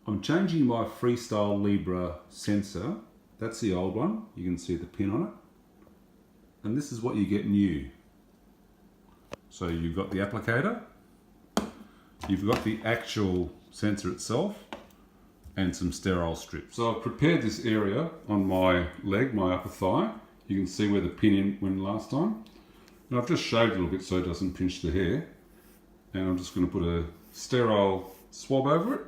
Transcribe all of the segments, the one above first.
I'm changing my FreeStyle Libre sensor. That's the old one. You can see the pin on it. And this is what you get new. So you've got the applicator, you've got the actual sensor itself, and some sterile strips. So I've prepared this area on my leg, my upper thigh. You can see where the pin went last time. And I've just shaved a little bit so it doesn't pinch the hair. And I'm just going to put a sterile swab over it,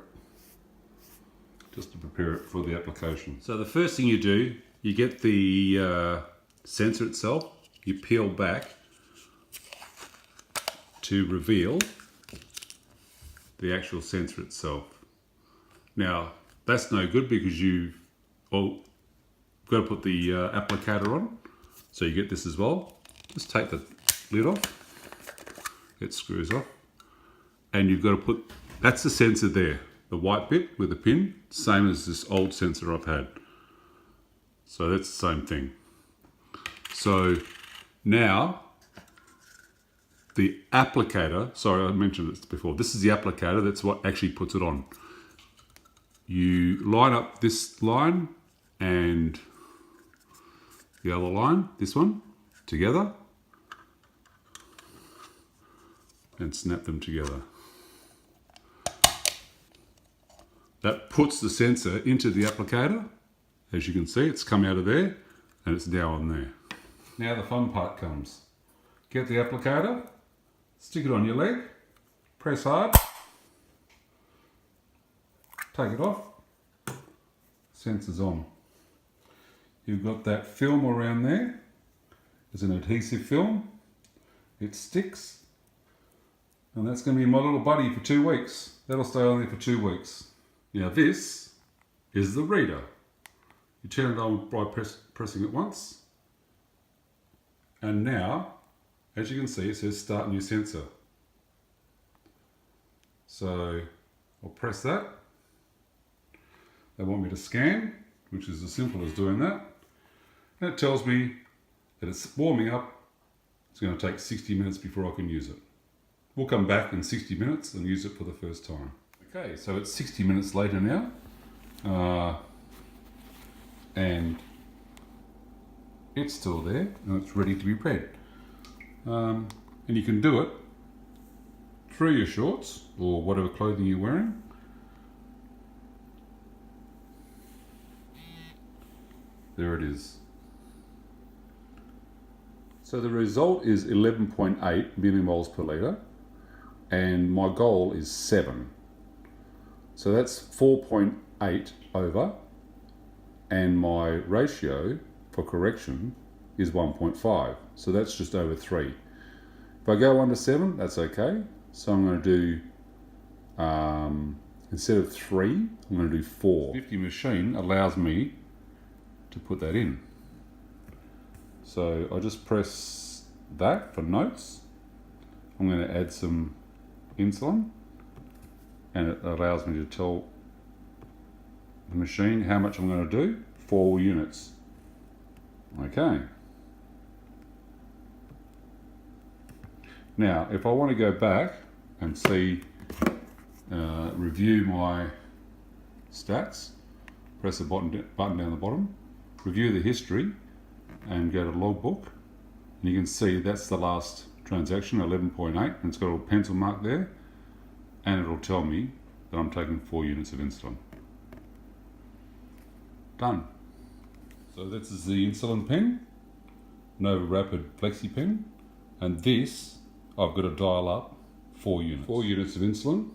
just to prepare it for the application. So the first thing you do, you get the sensor itself, you peel back to reveal the actual sensor itself. Now, that's no good because you've got to put the applicator on. So you get this as well. Just take the lid off, it screws off. And you've got to put, that's the sensor there, the white bit with the pin, same as this old sensor I've had. So that's the same thing. So now, the applicator, sorry I mentioned this before, this is the applicator, that's what actually puts it on. You line up this line and the other line, this one, together, and snap them together. That puts the sensor into the applicator. As you can see, it's come out of there and it's now on there. Now the fun part comes. Get the applicator, stick it on your leg, press hard, take it off, sensor's on. You've got that film around there. It's an adhesive film. It sticks. And that's going to be my little buddy for 2 weeks. That'll stay on there for 2 weeks. Now this is the reader. You turn it on by pressing it once. And now, as you can see, it says start new sensor. So I'll press that. They want me to scan, which is as simple as doing that. And it tells me that it's warming up. It's going to take 60 minutes before I can use it. We'll come back in 60 minutes and use it for the first time. Okay, so it's 60 minutes later now. And it's still there and it's ready to be read. And you can do it through your shorts or whatever clothing you're wearing. There it is. So the result is 11.8 millimoles per litre and my goal is 7. So that's 4.8 over, and my ratio for correction is 1.5. So that's just over 3. If I go under 7, that's okay. So I'm going to do, instead of 3, I'm going to do 4. 50 machine allows me to put that in. So I just press that for notes. I'm going to add some insulin, and it allows me to tell the machine how much I'm going to do. 4 units. Okay. Now, if I want to go back and see, review my stats, press the button down the bottom, review the history, and go to logbook. And you can see that's the last transaction, 11.8, and it's got a little pencil mark there, and it'll tell me that I'm taking 4 units of insulin. Done. So this is the insulin pen, Nova Rapid Flexi pen, and this I've got to dial up 4 units. 4 units of insulin.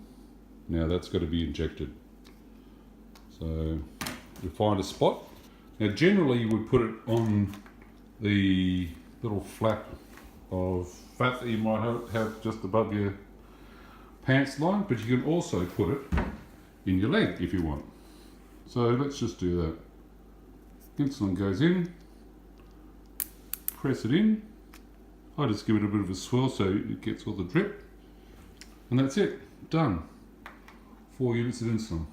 Now that's got to be injected. So you find a spot. Now generally you would put it on the little flap of fat that you might have just above your pants line, but you can also put it in your leg if you want. So let's just do that. Insulin goes in, press it in. I just give it a bit of a swirl so it gets all the drip, and that's it, done. 4 units of insulin.